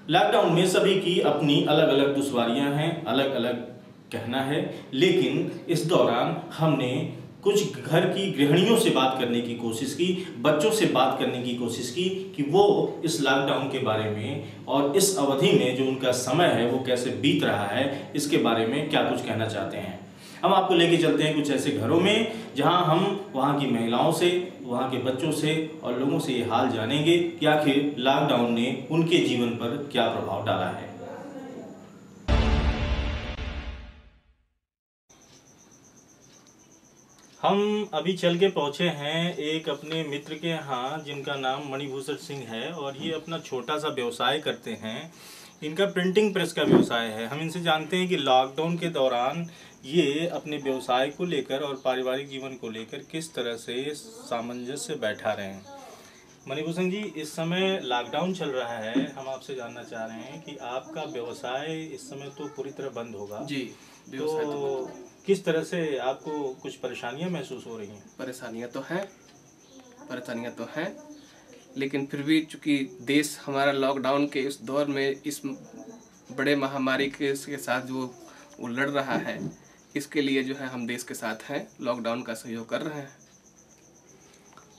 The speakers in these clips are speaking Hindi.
लॉकडाउन में सभी की अपनी अलग अलग दुश्वारियां हैं, अलग अलग कहना है, लेकिन इस दौरान हमने कुछ घर की गृहिणियों से बात करने की कोशिश की, बच्चों से बात करने की कोशिश की कि वो इस लॉकडाउन के बारे में और इस अवधि में जो उनका समय है वो कैसे बीत रहा है, इसके बारे में क्या कुछ कहना चाहते हैं। हम आपको लेके चलते हैं कुछ ऐसे घरों में जहां हम वहां की महिलाओं से, वहां के बच्चों से और लोगों से ये हाल जानेंगे कि आखिर लॉकडाउन ने उनके जीवन पर क्या प्रभाव डाला है। हम अभी चल के पहुंचे हैं एक अपने मित्र के यहाँ जिनका नाम मणिभूषण सिंह है और ये अपना छोटा सा व्यवसाय करते हैं। इनका प्रिंटिंग प्रेस का व्यवसाय है। हम इनसे जानते हैं कि लॉकडाउन के दौरान ये अपने व्यवसाय को लेकर और पारिवारिक जीवन को लेकर किस तरह से सामंजस्य बैठा रहे हैं। मणिभूषण जी, इस समय लॉकडाउन चल रहा है, हम आपसे जानना चाह रहे हैं कि आपका व्यवसाय इस समय तो पूरी तरह बंद होगा जी। तो किस तरह से आपको कुछ परेशानियां महसूस हो रही हैं? परेशानियां तो हैं, लेकिन फिर भी चूंकि देश हमारा लॉकडाउन के इस दौर में इस बड़े महामारी के साथ जो वो लड़ रहा है, इसके लिए जो है हम देश के साथ हैं, लॉकडाउन का सहयोग कर रहे हैं।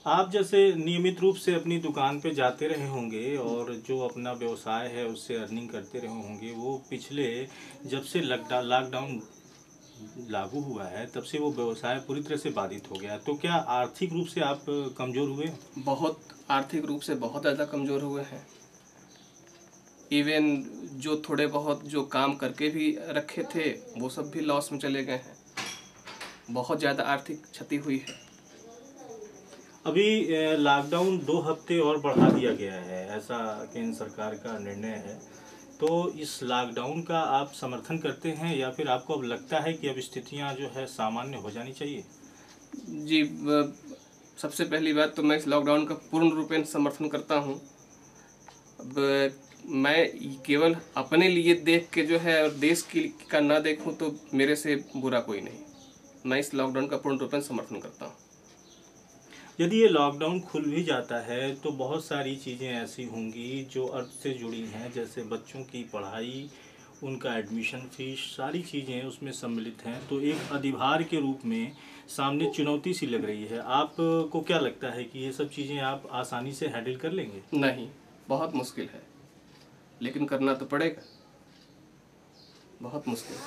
आप जैसे नियमित रूप से अपनी दुकान पे जाते रहे होंगे और जो अपना व्यवसाय है उससे अर्निंग करते रहे होंगे, वो पिछले जब से लॉकडाउन लागू हुआ है तब से वो व्यवसाय पूरी तरह से बाधित हो गया, तो क्या आर्थिक रूप से आप कमज़ोर हुए? बहुत आर्थिक रूप से बहुत ज़्यादा कमज़ोर हुए हैं। इवन जो थोड़े बहुत जो काम करके भी रखे थे वो सब भी लॉस में चले गए हैं। बहुत ज़्यादा आर्थिक क्षति हुई है। अभी लॉकडाउन 2 हफ्ते और बढ़ा दिया गया है, ऐसा केंद्र सरकार का निर्णय है। तो इस लॉकडाउन का आप समर्थन करते हैं या फिर आपको अब लगता है कि अब स्थितियां जो है सामान्य हो जानी चाहिए? जी, सबसे पहली बात तो मैं इस लॉकडाउन का पूर्ण रूपेण समर्थन करता हूं। अब मैं केवल अपने लिए देख के जो है और देश का ना देखूं तो मेरे से बुरा कोई नहीं। मैं इस लॉकडाउन का पूर्ण रूपेण समर्थन करता हूं। यदि ये लॉकडाउन खुल भी जाता है तो बहुत सारी चीज़ें ऐसी होंगी जो अर्थ से जुड़ी हैं, जैसे बच्चों की पढ़ाई, उनका एडमिशन फीस, सारी चीज़ें उसमें सम्मिलित हैं। तो एक अधिभार के रूप में सामने चुनौती सी लग रही है। आपको क्या लगता है कि ये सब चीज़ें आप आसानी से हैंडल कर लेंगे? नहीं, बहुत मुश्किल है, लेकिन करना तो पड़ेगा। बहुत मुश्किल है।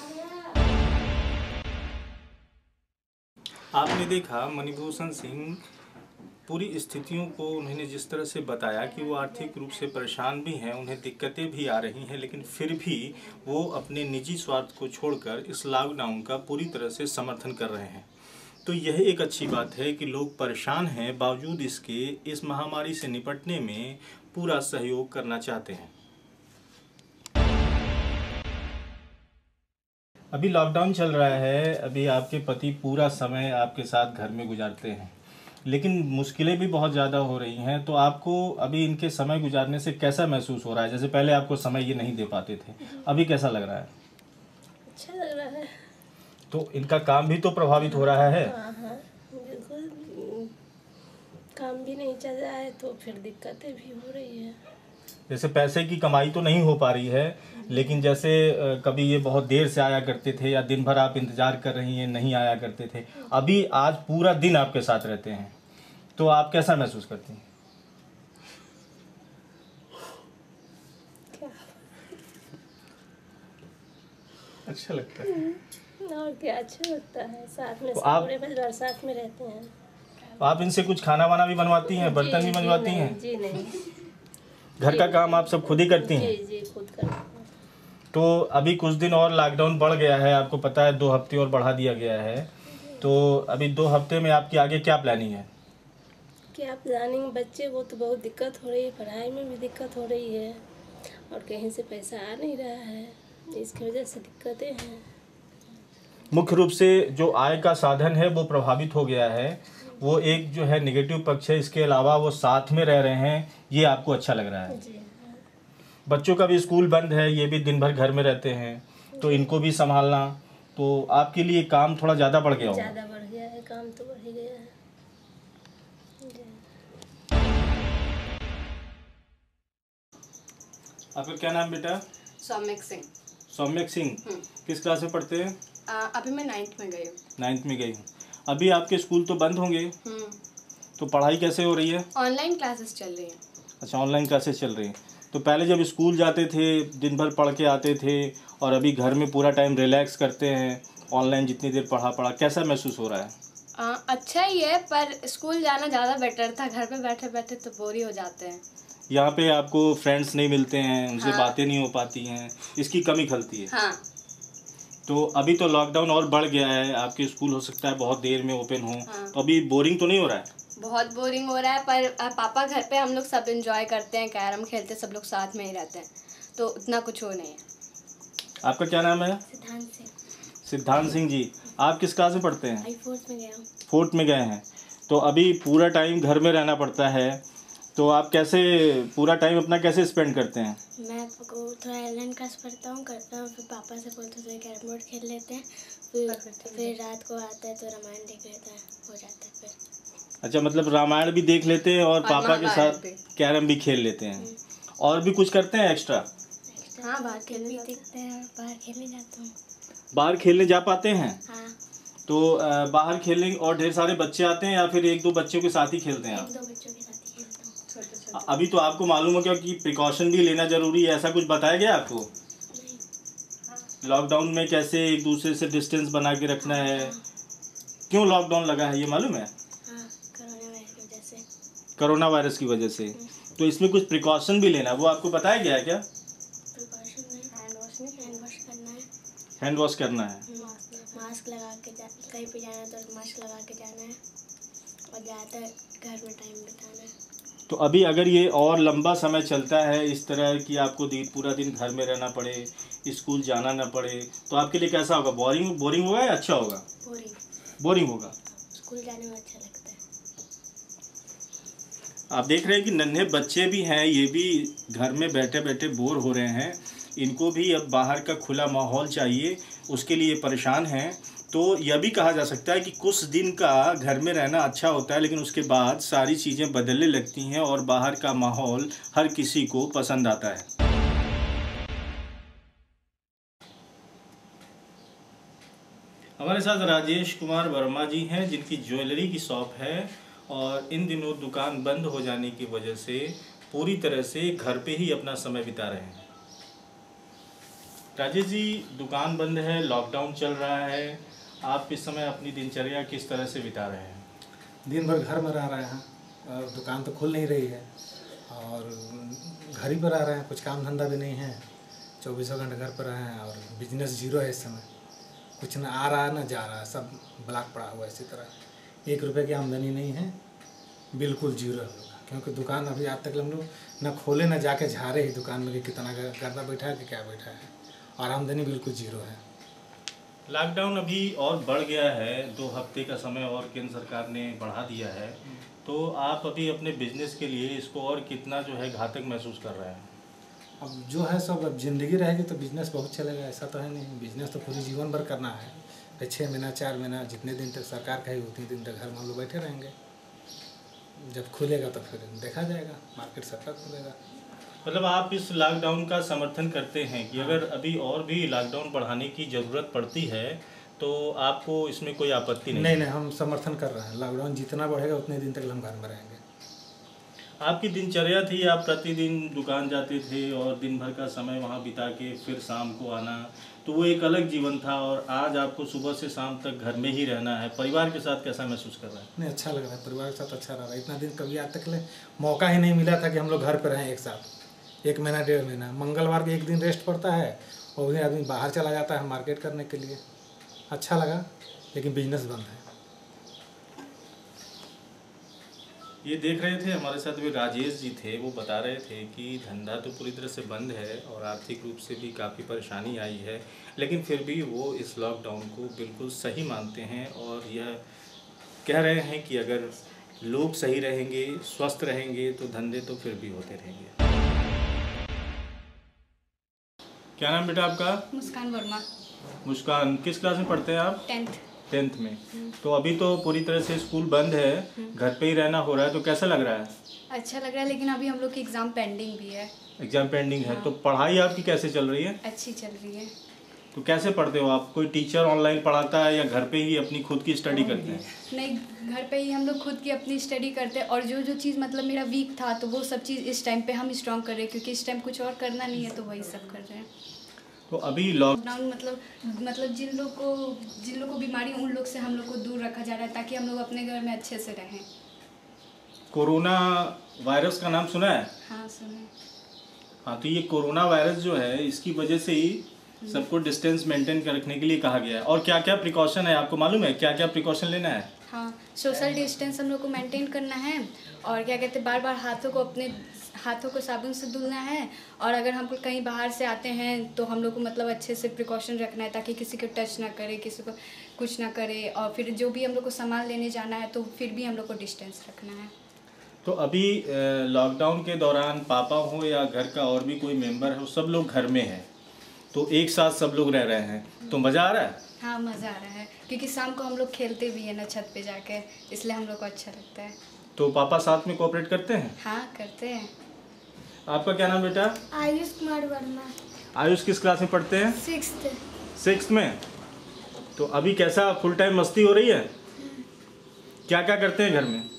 आपने देखा मणिभूषण सिंह पूरी स्थितियों को उन्होंने जिस तरह से बताया कि वो आर्थिक रूप से परेशान भी हैं, उन्हें दिक्कतें भी आ रही हैं, लेकिन फिर भी वो अपने निजी स्वार्थ को छोड़कर इस लॉकडाउन का पूरी तरह से समर्थन कर रहे हैं। तो यह एक अच्छी बात है कि लोग परेशान हैं, बावजूद इसके इस महामारी से निपटने में पूरा सहयोग करना चाहते हैं। अभी लॉकडाउन चल रहा है, अभी आपके पति पूरा समय आपके साथ घर में गुजारते हैं, लेकिन मुश्किलें भी बहुत ज़्यादा हो रही हैं। तो आपको अभी इनके समय गुजारने से कैसा महसूस हो रहा है? जैसे पहले आपको समय ये नहीं दे पाते थे, अभी कैसा लग रहा है? अच्छा लग रहा है। तो इनका काम भी तो प्रभावित हो रहा है। हाँ हाँ, बिल्कुल। काम भी नहीं चल रहा है तो फिर दिक्कतें भी हो रही है। जैसे पैसे की कमाई तो नहीं हो पा रही है, लेकिन जैसे कभी ये बहुत देर से आया करते थे या दिन भर आप इंतजार कर रही हैं, नहीं आया करते थे, अभी आज पूरा दिन आपके साथ रहते हैं, तो आप कैसा महसूस करती हैं? अच्छा लगता है। और क्या अच्छा लगता है, साथ में तो आप पूरे परिवार साथ में रहते हैं। तो आप इनसे कुछ खाना वाना भी बनवाती हैं, बर्तन भी बनवाती हैं? जी नहीं। घर का काम आप सब खुद ही करती हैं? जी जी, खुद करते हैं। तो अभी कुछ दिन और लॉकडाउन बढ़ गया है, आपको पता है 2 हफ्ते और बढ़ा दिया गया है, तो अभी 2 हफ्ते में आपकी आगे क्या प्लानिंग है? क्या प्लानिंग? बच्चे को तो बहुत दिक्कत हो रही है, पढ़ाई में भी दिक्कत हो रही है और कहीं से पैसा आ नहीं रहा है, इसकी वजह से दिक्कतें हैं। मुख्य रूप से जो आय का साधन है वो प्रभावित हो गया है, वो एक जो है नेगेटिव पक्ष है। इसके अलावा वो साथ में रह रहे हैं, ये आपको अच्छा लग रहा है? जी। बच्चों का भी स्कूल बंद है, ये भी दिन भर घर में रहते हैं, तो इनको भी संभालना, तो आपके लिए काम थोड़ा ज़्यादा बढ़ गया होगा। ज़्यादा बढ़ गया है, काम तो बढ़ ही गया है जी। आपका क्या नाम बेटा? सौम्यक सिंह। सौम्यक सिंह। किस क्लास में पढ़ते हैं? अभी मैं 9th में गई हूँ। 9th में गई हूँ। अभी आपके स्कूल तो बंद होंगे, तो पढ़ाई कैसे हो रही है? ऑनलाइन क्लासेस चल रही हैं। अच्छा, ऑनलाइन क्लासेस चल रही हैं। तो पहले जब स्कूल जाते थे दिन भर पढ़ के आते थे और अभी घर में पूरा टाइम रिलैक्स करते हैं, ऑनलाइन जितनी देर पढ़ा कैसा महसूस हो रहा है? अच्छा ही है, पर स्कूल जाना ज़्यादा बेटर था। घर पे बैठे बैठे तो बोर ही हो जाते हैं। यहाँ पे आपको फ्रेंड्स नहीं मिलते हैं, उनसे हाँ। बातें नहीं हो पाती हैं, इसकी कमी खलती है। हाँ। तो अभी तो लॉकडाउन और बढ़ गया है, आपके स्कूल हो सकता है बहुत देर में ओपन हो। हाँ। तो अभी बोरिंग तो नहीं हो रहा है? बहुत बोरिंग हो रहा है, पर पापा घर पे हम लोग सब एंजॉय करते हैं, कैरम खेलते, सब लोग साथ में ही रहते हैं, तो उतना कुछ हो नहीं है। आपका क्या नाम है? सिद्धांत सिंह। सिद्धांत सिंह जी। आप किस क्लास में पढ़ते हैं? 4th में गया हूँ। 4th में गए हैं। तो अभी पूरा टाइम घर में रहना पड़ता है, तो आप कैसे पूरा टाइम अपना कैसे स्पेंड करते हैं? मैं थोड़ा ऑनलाइन क्लास करता हूँ, फिर पापा से बोलते हैं कैरम बोर्ड खेल लेते हैं, फिर रात को आता है तो रामायण देख लेता है, हो जाता है फिर। अच्छा, मतलब रामायण भी देख लेते हैं और पापा के साथ कैरम भी खेल लेते हैं। और भी कुछ करते हैं एक्स्ट्रा? हाँ, बाहर खेल भी देखते हैं और बाहर खेलने जाता हूँ। बाहर खेलने जा पाते हैं? हाँ। तो बाहर खेलने और ढेर सारे बच्चे आते हैं या फिर 1-2 बच्चों के साथ ही खेलते हैं आप? 1-2 बच्चों के साथ ही खेलता हूँ। अभी तो आपको मालूम हो क्या कि प्रिकॉशन भी लेना जरूरी है, ऐसा कुछ बताया गया आपको? लॉकडाउन में कैसे एक दूसरे से डिस्टेंस बना के रखना है? क्यों लॉकडाउन लगा है ये मालूम है? कोरोना वायरस की वजह से। तो इसमें कुछ प्रिकॉशन भी लेना, वो आपको बताया गया है क्या? हैंड वॉश करना है, मास्क लगा के कहीं पे जाना है तो मास्क लगा के जाना है और ज़्यादातर घर में टाइम बिताना है। तो अभी अगर ये और लंबा समय चलता है इस तरह कि आपको पूरा दिन घर में रहना पड़े, स्कूल जाना ना पड़े, तो आपके लिए कैसा होगा? बोरिंग होगा या अच्छा होगा? बोरिंग होगा। स्कूल जाने में अच्छा लगता है। आप देख रहे हैं कि नन्हे बच्चे भी हैं, ये भी घर में बैठे बैठे बोर हो रहे हैं, इनको भी अब बाहर का खुला माहौल चाहिए, उसके लिए परेशान हैं। तो यह भी कहा जा सकता है कि कुछ दिन का घर में रहना अच्छा होता है, लेकिन उसके बाद सारी चीज़ें बदलने लगती हैं और बाहर का माहौल हर किसी को पसंद आता है। हमारे साथ राजेश कुमार वर्मा जी हैं, जिनकी ज्वेलरी की शॉप है और इन दिनों दुकान बंद हो जाने की वजह से पूरी तरह से घर पे ही अपना समय बिता रहे हैं। राजेश जी, दुकान बंद है, लॉकडाउन चल रहा है, आप इस समय अपनी दिनचर्या किस तरह से बिता रहे हैं? दिन भर घर में रह रहे हैं और दुकान तो खुल नहीं रही है और घर ही पर रह रहे हैं, कुछ काम धंधा भी नहीं है, 24 घंटे घर पर रहे हैं और बिजनेस जीरो है इस समय, कुछ ना आ रहा है ना जा रहा है, सब ब्लॉक पड़ा हुआ है। इसी तरह 1 रुपये की आमदनी नहीं है, बिल्कुल जीरो है, क्योंकि दुकान अभी आज तक हम लोग न खोले न जाके झारे ही दुकान में कि कितना गर्दा बैठा है कि क्या बैठा है, और आमदनी बिल्कुल जीरो है। लॉकडाउन अभी और बढ़ गया है, 2 हफ्ते का समय और केंद्र सरकार ने बढ़ा दिया है, तो आप अभी अपने बिजनेस के लिए इसको और कितना जो है घातक महसूस कर रहे हैं? अब जो है सब, अब ज़िंदगी रहेगी तो बिज़नेस बहुत चलेगा, ऐसा तो है नहीं। बिज़नेस तो पूरी जीवन भर करना है, 6 महीना 4 महीना जितने दिन तक सरकार कहेगी उतने दिन तक घर में हम लोग बैठे रहेंगे। जब खुलेगा तो फिर देखा जाएगा, मार्केट सबका खुलेगा। मतलब आप इस लॉकडाउन का समर्थन करते हैं कि अगर अभी और भी लॉकडाउन बढ़ाने की ज़रूरत पड़ती है तो आपको इसमें कोई आपत्ति नहीं? नहीं, हम समर्थन कर रहे हैं। लॉकडाउन जितना बढ़ेगा उतने दिन तक हम घर में रहेंगे। आपकी दिनचर्या थी, आप प्रतिदिन दुकान जाते थे और दिन भर का समय वहाँ बिता के फिर शाम को आना, तो वो एक अलग जीवन था, और आज आपको सुबह से शाम तक घर में ही रहना है। परिवार के साथ कैसा महसूस कर रहा है? नहीं, अच्छा लग रहा है, परिवार के साथ अच्छा रह रहा है। इतना दिन कभी आज तक मौका ही नहीं मिला था कि हम लोग घर पर रहें एक साथ, 1 महीना 1.5 महीना। मंगलवार को 1 दिन रेस्ट पड़ता है और वही आदमी बाहर चला जाता है मार्केट करने के लिए। अच्छा लगा, लेकिन बिजनेस बंद है। ये देख रहे थे हमारे साथ भी राजेश जी थे, वो बता रहे थे कि धंधा तो पूरी तरह से बंद है और आर्थिक रूप से भी काफ़ी परेशानी आई है, लेकिन फिर भी वो इस लॉकडाउन को बिल्कुल सही मानते हैं और यह कह रहे हैं कि अगर लोग सही रहेंगे, स्वस्थ रहेंगे तो धंधे तो फिर भी होते रहेंगे। क्या नाम बेटा आपका? मुस्कान वर्मा। मुस्कान, किस क्लास में पढ़ते हैं आप? 10th में। तो अभी तो पूरी तरह से स्कूल बंद है, घर पे ही रहना हो रहा है, तो कैसा लग रहा है? अच्छा लग रहा है, लेकिन अभी हम लोग की एग्ज़ाम पेंडिंग भी है। एग्जाम पेंडिंग है। तो पढ़ाई आपकी कैसे चल रही है? अच्छी चल रही है। तो कैसे पढ़ते हो आप? कोई टीचर ऑनलाइन पढ़ाता है या घर पे ही अपनी खुद की स्टडी करते हैं? नहीं, घर पे ही हम लोग खुद की अपनी स्टडी करते हैं, और जो जो चीज़ मतलब मेरा वीक था तो वो सब चीज़ इस टाइम पे हम स्ट्रॉन्ग कर रहे हैं, क्योंकि इस टाइम कुछ और करना नहीं है तो वही सब कर रहे हैं। तो अभी लॉकडाउन मतलब जिन लोग को बीमारी, उन लोग से हम लोग को दूर रखा जा रहा है, ताकि हम लोग अपने घर में अच्छे से रहें। कोरोना वायरस का नाम सुना है? हाँ, सुने। हाँ, तो ये कोरोना वायरस जो है, इसकी वजह से ही सबको डिस्टेंस मेंटेन कर रखने के लिए कहा गया है। और क्या क्या प्रिकॉशन है आपको मालूम है? क्या क्या प्रिकॉशन लेना है? हाँ, सोशल डिस्टेंस हम लोग को मेंटेन करना है, और क्या कहते हैं, बार बार अपने हाथों को साबुन से धुलना है, और अगर हम कहीं बाहर से आते हैं तो हम लोग को मतलब अच्छे से प्रिकॉशन रखना है, ताकि किसी को टच ना करे, किसी को कुछ ना करे। और फिर जो भी हम लोग को सामान लेने जाना है तो फिर भी हम लोग को डिस्टेंस रखना है। तो अभी लॉकडाउन के दौरान पापा हो या घर का और भी कोई मेंबर हो, सब लोग घर में हैं, तो एक साथ सब लोग रह रहे हैं, तो मज़ा आ रहा है? हाँ, मज़ा आ रहा है, क्योंकि शाम को हम लोग खेलते भी हैं ना छत पे जाके, इसलिए हम लोग को अच्छा लगता है। तो पापा साथ में कोऑपरेट करते हैं? हाँ, करते हैं। आपका क्या नाम बेटा? आयुष कुमार वर्मा। आयुष किस क्लास में पढ़ते हैं? 6th में। तो अभी कैसा फुल टाइम मस्ती हो रही है? क्या क्या करते हैं घर में?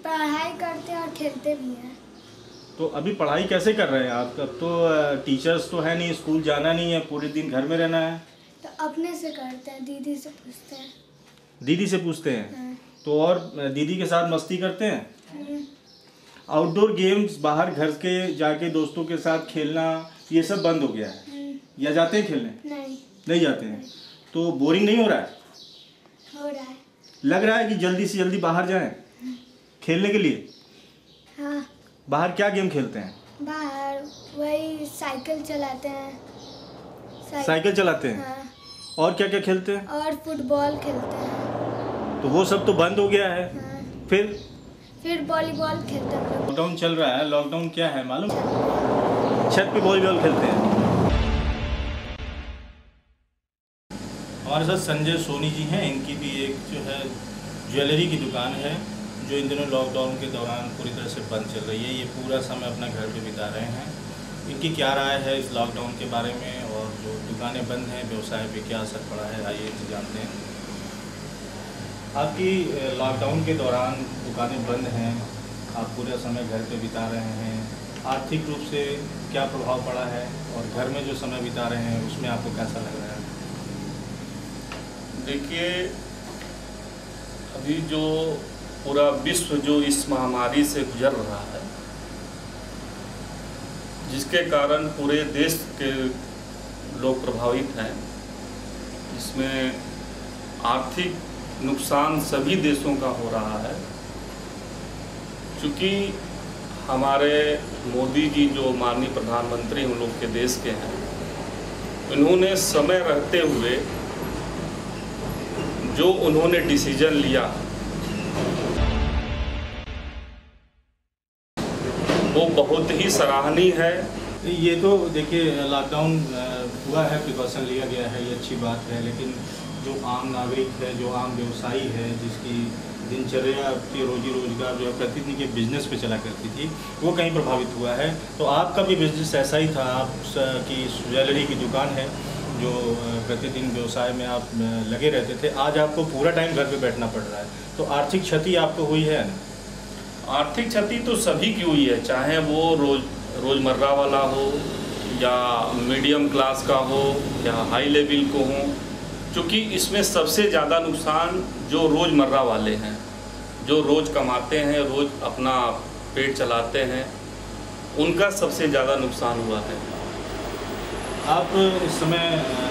पढ़ाई करते हैं और खेलते भी हैं। तो अभी पढ़ाई कैसे कर रहे हैं आप? अब तो टीचर्स तो है नहीं, स्कूल जाना नहीं है, पूरे दिन घर में रहना है। तो अपने से करते हैं, दीदी से पूछते हैं। दीदी से पूछते हैं? तो और दीदी के साथ मस्ती करते हैं? आउटडोर गेम्स, बाहर घर के जाके दोस्तों के साथ खेलना, ये सब बंद हो गया है या जाते हैं खेलने? नहीं जाते हैं। तो बोरिंग नहीं हो रहा है? हो रहा है। लग रहा है कि जल्दी से जल्दी बाहर जाएं खेलने के लिए? हाँ। बाहर क्या गेम खेलते हैं? बाहर वही साइकिल चलाते हैं। साइकिल चलाते हैं? हाँ। और क्या क्या खेलते हैं? और फुटबॉल खेलते हैं। तो वो सब तो बंद हो गया है। हाँ। फिर वॉलीबॉल खेलते हैं। लॉकडाउन चल रहा है। लॉकडाउन क्या है मालूम? छत पे वॉलीबॉल खेलते हैं। हमारे साथ संजय सोनी जी हैं। इनकी भी एक जो है ज्वेलरी की दुकान है, जो इन दिनों लॉकडाउन के दौरान पूरी तरह से बंद चल रही है। ये पूरा समय अपना घर पे बिता रहे हैं। इनकी क्या राय है इस लॉकडाउन के बारे में, और जो दुकानें बंद हैं व्यवसाय पे क्या असर पड़ा है, आइए इनसे जानते हैं। आपकी लॉकडाउन के दौरान दुकानें बंद हैं, आप पूरा समय घर पे बिता रहे हैं, आर्थिक रूप से क्या प्रभाव पड़ा है, और घर में जो समय बिता रहे हैं उसमें आपको कैसा लग रहा है? देखिए, अभी जो पूरा विश्व जो इस महामारी से गुजर रहा है, जिसके कारण पूरे देश के लोग प्रभावित हैं, इसमें आर्थिक नुकसान सभी देशों का हो रहा है। क्योंकि हमारे मोदी जी जो माननीय प्रधानमंत्री हम लोग के देश के हैं, उन्होंने समय रहते हुए जो उन्होंने डिसीजन लिया वो बहुत ही सराहनीय है। ये तो देखिए लॉकडाउन हुआ है, प्रिकॉशन लिया गया है, ये अच्छी बात है, लेकिन जो आम नागरिक है, जो आम व्यवसायी है, जिसकी दिनचर्या की रोजी रोजगार जो है प्रतिदिन के बिजनेस पे चला करती थी, वो कहीं प्रभावित हुआ है। तो आपका भी बिजनेस ऐसा ही था, आपकी ज्वेलरी की दुकान है, जो प्रतिदिन व्यवसाय में आप लगे रहते थे, आज आपको पूरा टाइम घर पे बैठना पड़ रहा है, तो आर्थिक क्षति आपको हुई है? आर्थिक क्षति तो सभी की हुई है, चाहे वो रोज़मर्रा वाला हो या मीडियम क्लास का हो या हाई लेवल को हो, क्योंकि इसमें सबसे ज़्यादा नुकसान जो रोज़मर्रा वाले हैं, जो रोज़ कमाते हैं, रोज़ अपना पेट चलाते हैं, उनका सबसे ज़्यादा नुकसान हुआ है। आप इस समय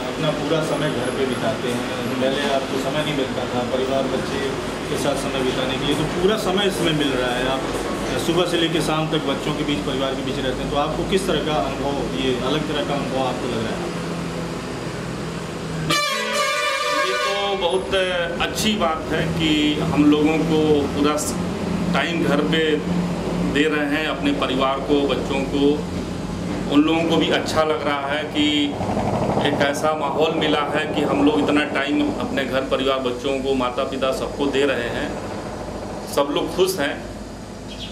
अपना पूरा समय घर पे बिताते हैं, पहले आपको समय नहीं मिलता था परिवार बच्चे के साथ समय बिताने के लिए, तो पूरा समय इसमें मिल रहा है। आप सुबह से लेकर शाम तक बच्चों के बीच, परिवार के बीच रहते हैं, तो आपको किस तरह का अनुभव, ये अलग तरह का अनुभव आपको लग रहा है? ये तो बहुत अच्छी बात है कि हम लोगों को पूरा टाइम घर पे दे रहे हैं, अपने परिवार को, बच्चों को। उन लोगों को भी अच्छा लग रहा है कि एक ऐसा माहौल मिला है कि हम लोग इतना टाइम अपने घर परिवार बच्चों को माता पिता सबको दे रहे हैं, सब लोग खुश हैं।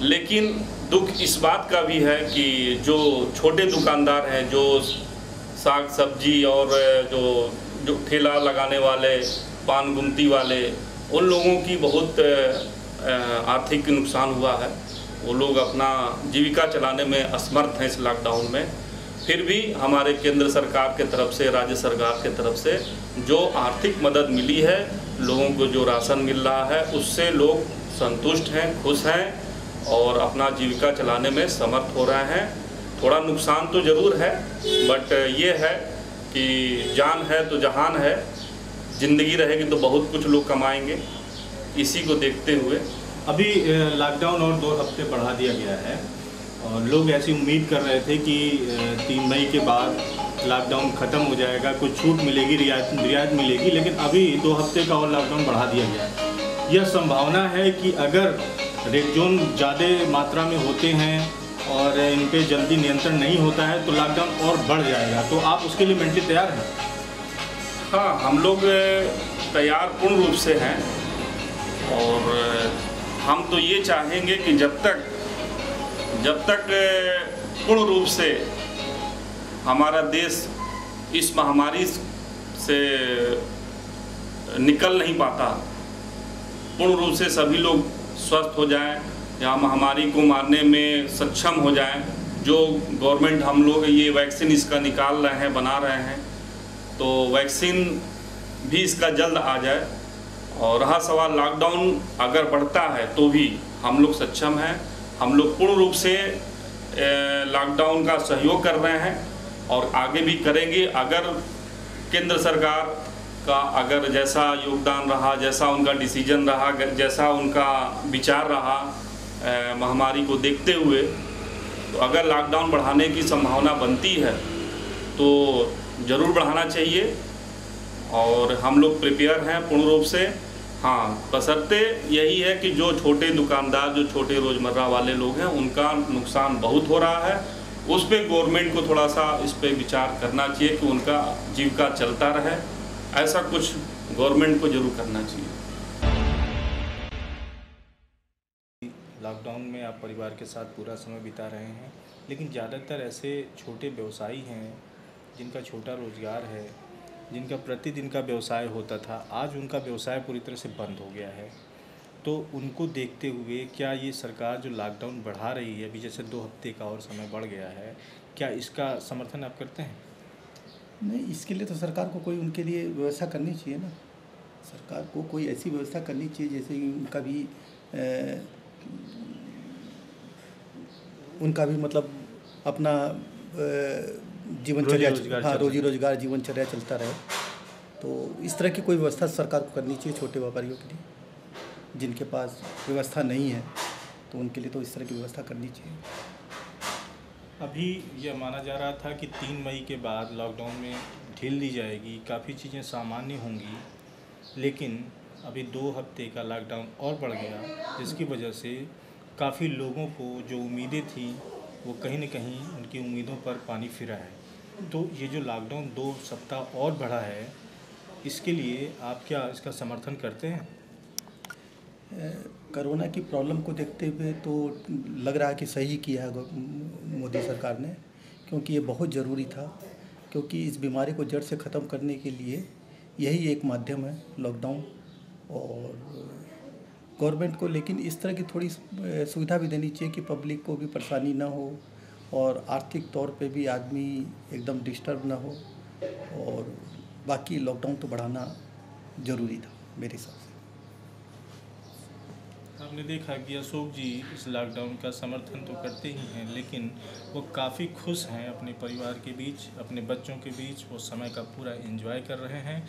लेकिन दुख इस बात का भी है कि जो छोटे दुकानदार हैं, जो साग सब्जी और जो ठेला लगाने वाले, पान गुमती वाले, उन लोगों की बहुत आर्थिक नुकसान हुआ है। वो लोग अपना जीविका चलाने में असमर्थ हैं इस लॉकडाउन में। फिर भी हमारे केंद्र सरकार के तरफ से, राज्य सरकार के तरफ से जो आर्थिक मदद मिली है, लोगों को जो राशन मिल रहा है, उससे लोग संतुष्ट हैं, खुश हैं और अपना जीविका चलाने में समर्थ हो रहे हैं। थोड़ा नुकसान तो ज़रूर है, बट ये है कि जान है तो जहान है, ज़िंदगी रहेगी तो बहुत कुछ लोग कमाएंगे। इसी को देखते हुए अभी लॉकडाउन और 2 हफ्ते बढ़ा दिया गया है और लोग ऐसी उम्मीद कर रहे थे कि 3 मई के बाद लॉकडाउन ख़त्म हो जाएगा, कुछ छूट मिलेगी, रियायत मिलेगी, लेकिन अभी 2 हफ्ते का और लॉकडाउन बढ़ा दिया गया है। यह संभावना है कि अगर रेड जोन ज़्यादा मात्रा में होते हैं और इन पे जल्दी नियंत्रण नहीं होता है तो लॉकडाउन और बढ़ जाएगा, तो आप उसके लिए मेंटली तैयार हैं? हाँ, हम लोग तैयार पूर्ण रूप से हैं और हम तो ये चाहेंगे कि जब तक पूर्ण रूप से हमारा देश इस महामारी से निकल नहीं पाता, पूर्ण रूप से सभी लोग स्वस्थ हो जाएं या महामारी को मारने में सक्षम हो जाएं। जो गवर्नमेंट हम लोग ये वैक्सीन इसका निकाल रहे हैं, बना रहे हैं, तो वैक्सीन भी इसका जल्द आ जाए। और रहा सवाल लॉकडाउन अगर बढ़ता है तो भी हम लोग सक्षम हैं, हम लोग पूर्ण रूप से लॉकडाउन का सहयोग कर रहे हैं और आगे भी करेंगे। अगर केंद्र सरकार का अगर जैसा योगदान रहा, जैसा उनका डिसीजन रहा, जैसा उनका विचार रहा महामारी को देखते हुए, तो अगर लॉकडाउन बढ़ाने की संभावना बनती है तो ज़रूर बढ़ाना चाहिए और हम लोग प्रिपेयर हैं पूर्ण रूप से। हाँ, बशर्ते यही है कि जो छोटे दुकानदार, जो छोटे रोज़मर्रा वाले लोग हैं, उनका नुकसान बहुत हो रहा है। उस पर गवर्नमेंट को थोड़ा सा इस पर विचार करना चाहिए कि उनका जीविका चलता रहे, ऐसा कुछ गवर्नमेंट को जरूर करना चाहिए। लॉकडाउन में आप परिवार के साथ पूरा समय बिता रहे हैं, लेकिन ज़्यादातर ऐसे छोटे व्यवसायी हैं जिनका छोटा रोज़गार है, जिनका प्रतिदिन का व्यवसाय होता था, आज उनका व्यवसाय पूरी तरह से बंद हो गया है। तो उनको देखते हुए क्या ये सरकार जो लॉकडाउन बढ़ा रही है, अभी जैसे 2 हफ्ते का और समय बढ़ गया है, क्या इसका समर्थन आप करते हैं? नहीं, इसके लिए तो सरकार को कोई उनके लिए व्यवस्था करनी चाहिए ना। सरकार को कोई ऐसी व्यवस्था करनी चाहिए जैसे कि उनका भी मतलब अपना जीवनचर्या, हाँ, रोजी रोजगार, जीवनचर्या चलता रहे। तो इस तरह की कोई व्यवस्था सरकार को करनी चाहिए छोटे व्यापारियों के लिए। जिनके पास व्यवस्था नहीं है तो उनके लिए तो इस तरह की व्यवस्था करनी चाहिए। अभी यह माना जा रहा था कि 3 मई के बाद लॉकडाउन में ढील दी जाएगी, काफ़ी चीज़ें सामान्य होंगी, लेकिन अभी 2 हफ्ते का लॉकडाउन और बढ़ गया, जिसकी वजह से काफ़ी लोगों को जो उम्मीदें थी वो कहीं न कहीं उनकी उम्मीदों पर पानी फिरा है। तो ये जो लॉकडाउन 2 सप्ताह और बढ़ा है, इसके लिए आप क्या इसका समर्थन करते हैं? कोरोना की प्रॉब्लम को देखते हुए तो लग रहा है कि सही किया है मोदी सरकार ने, क्योंकि ये बहुत ज़रूरी था। क्योंकि इस बीमारी को जड़ से ख़त्म करने के लिए यही एक माध्यम है, लॉकडाउन। और गवर्नमेंट को लेकिन इस तरह की थोड़ी सुविधा भी देनी चाहिए कि पब्लिक को भी परेशानी ना हो और आर्थिक तौर पे भी आदमी एकदम डिस्टर्ब ना हो। और बाकी लॉकडाउन तो बढ़ाना ज़रूरी था मेरे हिसाब से। आपने देखा कि अशोक जी इस लॉकडाउन का समर्थन तो करते ही हैं, लेकिन वो काफ़ी खुश हैं अपने परिवार के बीच, अपने बच्चों के बीच। वो समय का पूरा एंजॉय कर रहे हैं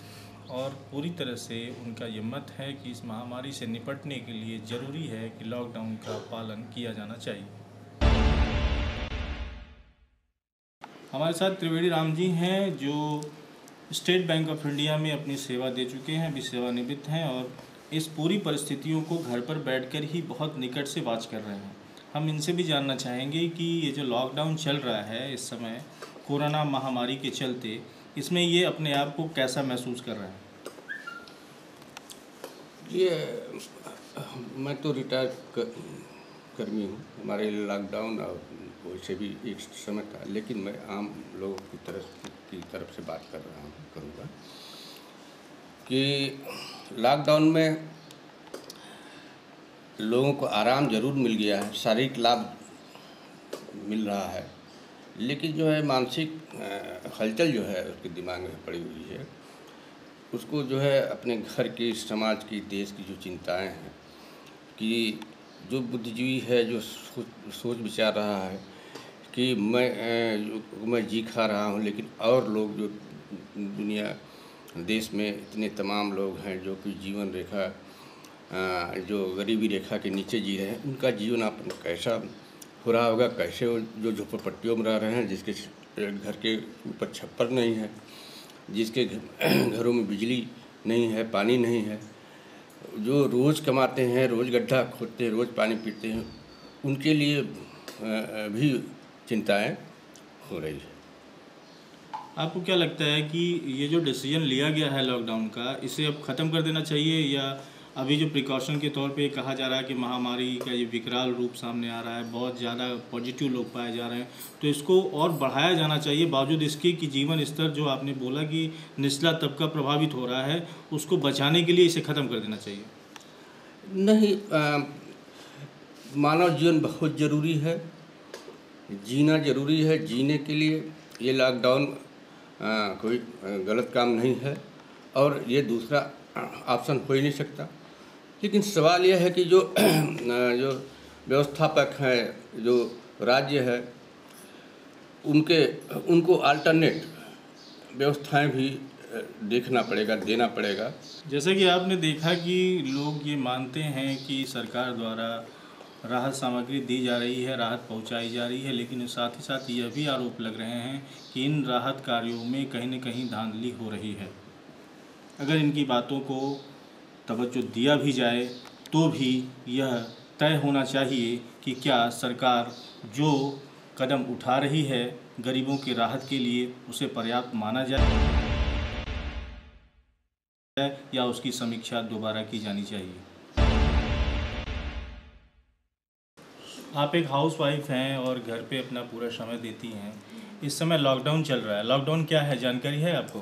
और पूरी तरह से उनका ये मत है कि इस महामारी से निपटने के लिए ज़रूरी है कि लॉकडाउन का पालन किया जाना चाहिए। हमारे साथ त्रिवेणी राम जी हैं, जो स्टेट बैंक ऑफ इंडिया में अपनी सेवा दे चुके हैं, अभी सेवानिवृत्त हैं और इस पूरी परिस्थितियों को घर पर बैठकर ही बहुत निकट से वॉच कर रहे हैं। हम इनसे भी जानना चाहेंगे कि ये जो लॉकडाउन चल रहा है इस समय कोरोना महामारी के चलते, इसमें ये अपने आप को कैसा महसूस कर रहे हैं? ये मैं तो रिटायर कर्मी हूँ। हमारे लिए लॉकडाउन और वैसे भी एक समय था, लेकिन मैं आम लोगों की तरफ से बात करूँगा कि लॉकडाउन में लोगों को आराम ज़रूर मिल गया है, शारीरिक लाभ मिल रहा है, लेकिन जो है मानसिक हलचल जो है उसके दिमाग में पड़ी हुई है। उसको जो है अपने घर की, समाज की, देश की जो चिंताएं हैं, कि जो बुद्धिजीवी है जो सोच विचार रहा है कि मैं जी खा रहा हूँ, लेकिन और लोग जो दुनिया देश में इतने तमाम लोग हैं जो कि जीवन रेखा जो गरीबी रेखा के नीचे जी रहे हैं, उनका जीवन यापन कैसा हो रहा होगा, कैसे वो जो झोपड़पट्टियों में रह रहे हैं, जिसके घर के ऊपर छप्पर नहीं है, जिसके घरों में बिजली नहीं है, पानी नहीं है, जो रोज़ कमाते हैं, रोज़ गड्ढा खोदते हैं, रोज़ पानी पीते हैं, उनके लिए भी चिंताएं हो रही है। आपको क्या लगता है कि ये जो डिसीजन लिया गया है लॉकडाउन का, इसे अब ख़त्म कर देना चाहिए, या अभी जो प्रिकॉशन के तौर पे कहा जा रहा है कि महामारी का ये विकराल रूप सामने आ रहा है, बहुत ज़्यादा पॉजिटिव लोग पाए जा रहे हैं, तो इसको और बढ़ाया जाना चाहिए बावजूद इसके कि जीवन स्तर जो आपने बोला कि निचला तबका प्रभावित हो रहा है, उसको बचाने के लिए इसे ख़त्म कर देना चाहिए? नहीं, मानव जीवन बहुत ज़रूरी है, जीना ज़रूरी है। जीने के लिए ये लॉकडाउन कोई गलत काम नहीं है और ये दूसरा ऑप्शन हो ही नहीं सकता। लेकिन सवाल यह है कि जो व्यवस्थापक हैं, जो राज्य है, उनको अल्टरनेट व्यवस्थाएं भी देखना पड़ेगा, देना पड़ेगा। जैसे कि आपने देखा कि लोग ये मानते हैं कि सरकार द्वारा राहत सामग्री दी जा रही है, राहत पहुंचाई जा रही है, लेकिन साथ ही साथ यह भी आरोप लग रहे हैं कि इन राहत कार्यों में कहीं न कहीं धांधली हो रही है। अगर इनकी बातों को तवज्जो दिया भी जाए तो भी यह तय होना चाहिए कि क्या सरकार जो कदम उठा रही है गरीबों की राहत के लिए उसे पर्याप्त माना जाए या उसकी समीक्षा दोबारा की जानी चाहिए। आप एक हाउसवाइफ हैं और घर पे अपना पूरा समय देती हैं। इस समय लॉकडाउन चल रहा है, लॉकडाउन क्या है जानकारी है आपको?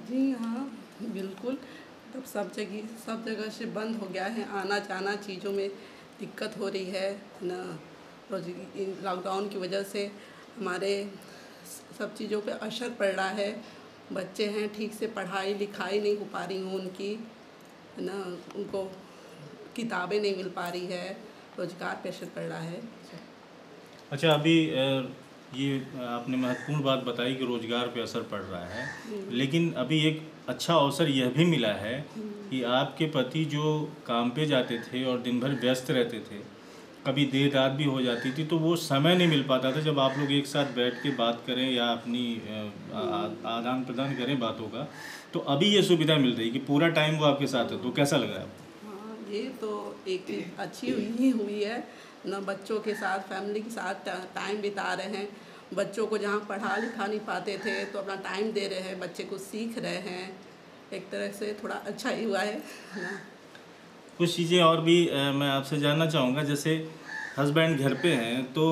जी हाँ, बिल्कुल। तब सब जगह से बंद हो गया है, आना जाना चीज़ों में दिक्कत हो रही है ना। लॉकडाउन की वजह से हमारे सब चीज़ों पे असर पड़ रहा है। बच्चे हैं, ठीक से पढ़ाई लिखाई नहीं हो पा रही हूँ उनकी, है ना, उनको किताबें नहीं मिल पा रही है, रोजगार पे असर पड़ रहा है। अच्छा, अभी ये आपने महत्वपूर्ण बात बताई कि रोज़गार पे असर पड़ रहा है, लेकिन अभी एक अच्छा अवसर यह भी मिला है कि आपके पति जो काम पे जाते थे और दिन भर व्यस्त रहते थे, कभी देर रात भी हो जाती थी, तो वो समय नहीं मिल पाता था जब आप लोग एक साथ बैठ के बात करें या अपनी आदान प्रदान करें बातों का। तो अभी ये सुविधा मिल रही कि पूरा टाइम वो आपके साथ है, तो कैसा लग रहा है आपको? हाँ, ये तो एक अच्छी हुई है ना। बच्चों के साथ, फैमिली के साथ टाइम बिता रहे हैं। बच्चों को जहाँ पढ़ा लिखा नहीं पाते थे तो अपना टाइम दे रहे हैं, बच्चे को सीख रहे हैं। एक तरह से थोड़ा अच्छा ही हुआ है ना। कुछ चीज़ें और भी मैं आपसे जानना चाहूँगा। जैसे हस्बैंड घर पे हैं तो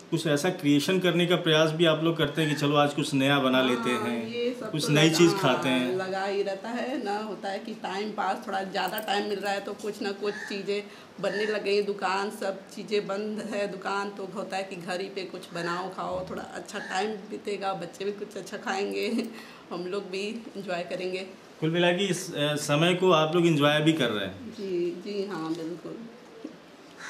कुछ ऐसा क्रिएशन करने का प्रयास भी आप लोग करते हैं कि चलो आज कुछ नया बना लेते हैं, कुछ नई चीज़ खाते हैं? लगा ही रहता है ना। होता है कि टाइम पास, थोड़ा ज़्यादा टाइम मिल रहा है तो कुछ ना कुछ चीज़ें बनने लग गई। दुकान, सब चीज़ें बंद है दुकान, तो होता है कि घर ही पे कुछ बनाओ खाओ, थोड़ा अच्छा टाइम बीतेगा, बच्चे भी कुछ अच्छा खाएंगे, हम लोग भी इंजॉय करेंगे। कुल मिला के इस समय को आप लोग इंजॉय भी कर रहे हैं? जी हाँ, बिल्कुल।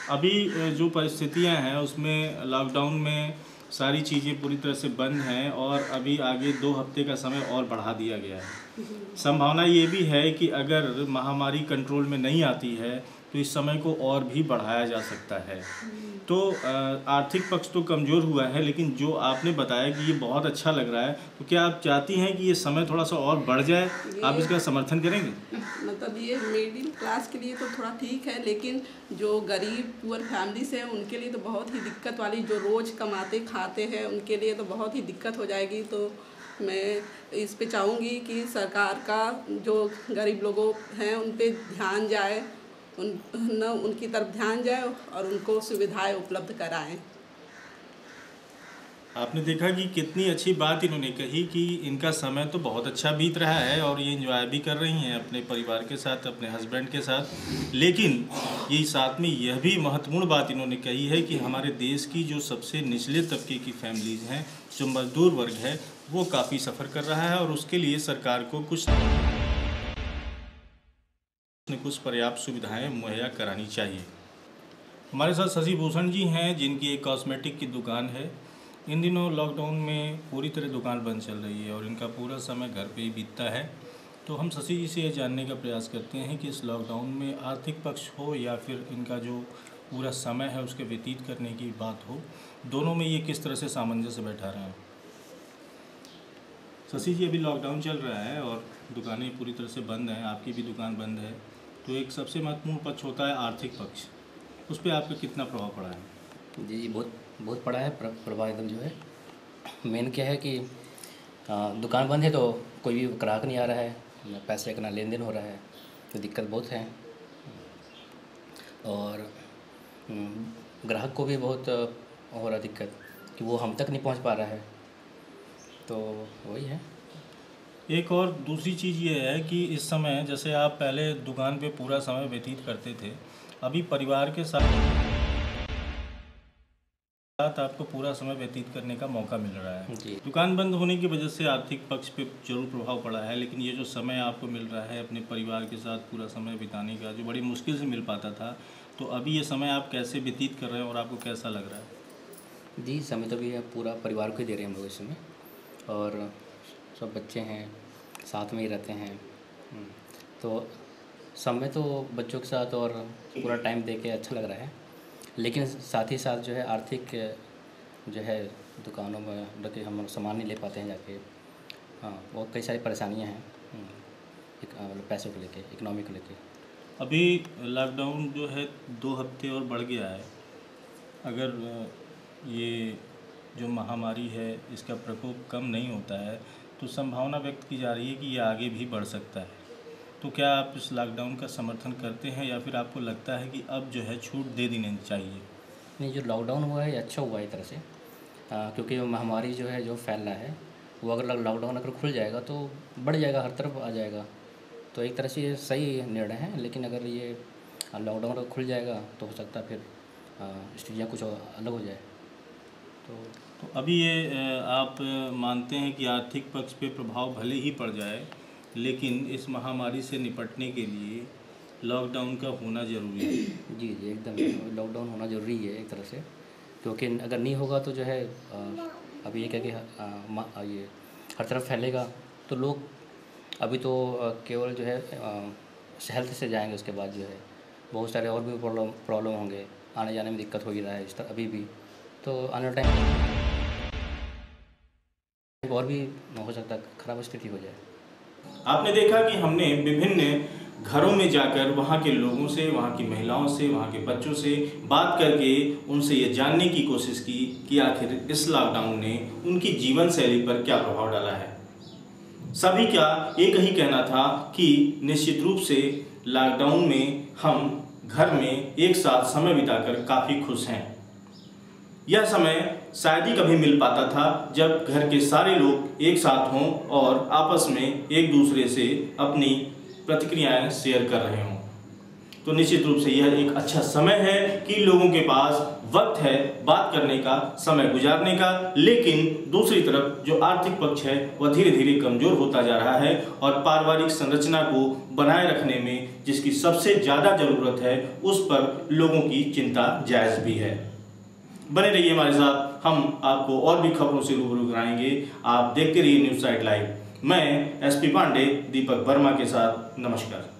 अभी जो परिस्थितियां हैं उसमें लॉकडाउन में सारी चीज़ें पूरी तरह से बंद हैं और अभी आगे 2 हफ्ते का समय और बढ़ा दिया गया है। संभावना ये भी है कि अगर महामारी कंट्रोल में नहीं आती है तो इस समय को और भी बढ़ाया जा सकता है। तो आर्थिक पक्ष तो कमज़ोर हुआ है, लेकिन जो आपने बताया कि ये बहुत अच्छा लग रहा है, तो क्या आप चाहती हैं कि ये समय थोड़ा सा और बढ़ जाए? आप इसका समर्थन करेंगे? मतलब ये मिडिल क्लास के लिए तो थोड़ा ठीक है, लेकिन जो गरीब पुअर फैमिली से हैं उनके लिए तो बहुत ही दिक्कत वाली, जो रोज़ कमाते खाते हैं उनके लिए तो बहुत ही दिक्कत हो जाएगी। तो मैं इस पे चाहूँगी कि सरकार का जो गरीब लोगों हैं उन पे ध्यान जाए, उनकी तरफ ध्यान जाए और उनको सुविधाएं उपलब्ध कराएं। आपने देखा कि कितनी अच्छी बात इन्होंने कही कि इनका समय तो बहुत अच्छा बीत रहा है और ये एंजॉय भी कर रही हैं अपने परिवार के साथ, अपने हस्बैंड के साथ, लेकिन ये साथ में यह भी महत्वपूर्ण बात इन्होंने कही है कि हमारे देश की जो सबसे निचले तबके की फैमिलीज़ हैं, जो मजदूर वर्ग है, वो काफ़ी सफ़र कर रहा है और उसके लिए सरकार को कुछ पर्याप्त सुविधाएँ मुहैया करानी चाहिए। हमारे साथ शशि भूषण जी हैं जिनकी एक कॉस्मेटिक की दुकान है। इन दिनों लॉकडाउन में पूरी तरह दुकान बंद चल रही है और इनका पूरा समय घर पे ही बीतता है। तो हम शशि जी से ये जानने का प्रयास करते हैं कि इस लॉकडाउन में आर्थिक पक्ष हो या फिर इनका जो पूरा समय है उसके व्यतीत करने की बात हो, दोनों में ये किस तरह से सामंजस्य बैठा रहे हैं। शशि जी, अभी लॉकडाउन चल रहा है और दुकानें पूरी तरह से बंद हैं, आपकी भी दुकान बंद है, तो एक सबसे महत्वपूर्ण पक्ष होता है आर्थिक पक्ष। उस पर आपका कितना प्रभाव पड़ा है? जी, बहुत पड़ा है प्रभाव एकदम जो है। मेन क्या है कि दुकान बंद है तो कोई भी ग्राहक नहीं आ रहा है, ना पैसे का ना लेन देन हो रहा है, तो दिक्कत बहुत है। और ग्राहक को भी बहुत हो रहा दिक्कत कि वो हम तक नहीं पहुंच पा रहा है, तो वही है। एक और दूसरी चीज़ ये है कि इस समय जैसे आप पहले दुकान पे पूरा समय व्यतीत करते थे, अभी परिवार के साथ आपको पूरा समय व्यतीत करने का मौका मिल रहा है। दुकान बंद होने की वजह से आर्थिक पक्ष पे जरूर प्रभाव पड़ा है, लेकिन ये जो समय आपको मिल रहा है अपने परिवार के साथ पूरा समय बिताने का, जो बड़ी मुश्किल से मिल पाता था, तो अभी ये समय आप कैसे व्यतीत कर रहे हैं और आपको कैसा लग रहा है? जी, समय तो भी पूरा परिवार को ही दे रहे हैं हम लोग इस समय, और सब बच्चे हैं साथ में ही रहते हैं, तो समय तो बच्चों के साथ और पूरा टाइम दे के अच्छा लग रहा है। लेकिन साथ ही साथ जो है आर्थिक जो है दुकानों में जाके हम सामान नहीं ले पाते हैं जाके, हाँ, और कई सारी परेशानियां हैं पैसों को लेके, इकोनॉमी को लेके। अभी लॉकडाउन जो है 2 हफ्ते और बढ़ गया है। अगर ये जो महामारी है इसका प्रकोप कम नहीं होता है तो संभावना व्यक्त की जा रही है कि ये आगे भी बढ़ सकता है। तो क्या आप इस लॉकडाउन का समर्थन करते हैं या फिर आपको लगता है कि अब जो है छूट दे देनी चाहिए? नहीं, जो लॉकडाउन हुआ है अच्छा हुआ है एक तरह से, क्योंकि महामारी जो है जो फैल रहा है वो अगर लॉकडाउन अगर खुल जाएगा तो बढ़ जाएगा, हर तरफ आ जाएगा, तो एक तरह से ये सही निर्णय है। लेकिन अगर ये लॉकडाउन अगर खुल जाएगा तो हो सकता है फिर स्थितियाँ कुछ अलग हो जाए। तो अभी ये आप मानते हैं कि आर्थिक पक्ष पे प्रभाव भले ही पड़ जाए, लेकिन इस महामारी से निपटने के लिए लॉकडाउन का होना ज़रूरी है? जी, एकदम लॉकडाउन होना ज़रूरी है एक तरह से, क्योंकि अगर नहीं होगा तो जो है अभी ये क्या कि ये हर तरफ फैलेगा, तो लोग अभी तो केवल जो है हेल्थ से जाएंगे, उसके बाद जो है बहुत सारे और भी प्रॉब्लम होंगे, आने जाने में दिक्कत हो ही रहा है इस तरह अभी भी, तो आने वाले टाइम और भी हो सकता है खराब स्थिति हो जाए। आपने देखा कि हमने विभिन्न घरों में जाकर वहाँ के लोगों से, वहाँ की महिलाओं से, वहाँ के बच्चों से बात करके उनसे ये जानने की कोशिश की कि आखिर इस लॉकडाउन ने उनकी जीवन शैली पर क्या प्रभाव डाला है। सभी का एक ही कहना था कि निश्चित रूप से लॉकडाउन में हम घर में एक साथ समय बिताकर काफ़ी खुश हैं। यह समय शायद ही कभी मिल पाता था जब घर के सारे लोग एक साथ हों और आपस में एक दूसरे से अपनी प्रतिक्रियाएं शेयर कर रहे हों। तो निश्चित रूप से यह एक अच्छा समय है कि लोगों के पास वक्त है बात करने का, समय गुजारने का, लेकिन दूसरी तरफ जो आर्थिक पक्ष है वह धीरे धीरे कमज़ोर होता जा रहा है और पारिवारिक संरचना को बनाए रखने में जिसकी सबसे ज़्यादा ज़रूरत है उस पर लोगों की चिंता जायज़ भी है। बने रहिए हमारे साथ, हम आपको और भी खबरों से रूबरू कराएंगे। आप देखते रहिए न्यूज़ साइट लाइव। मैं एसपी पांडे दीपक वर्मा के साथ, नमस्कार।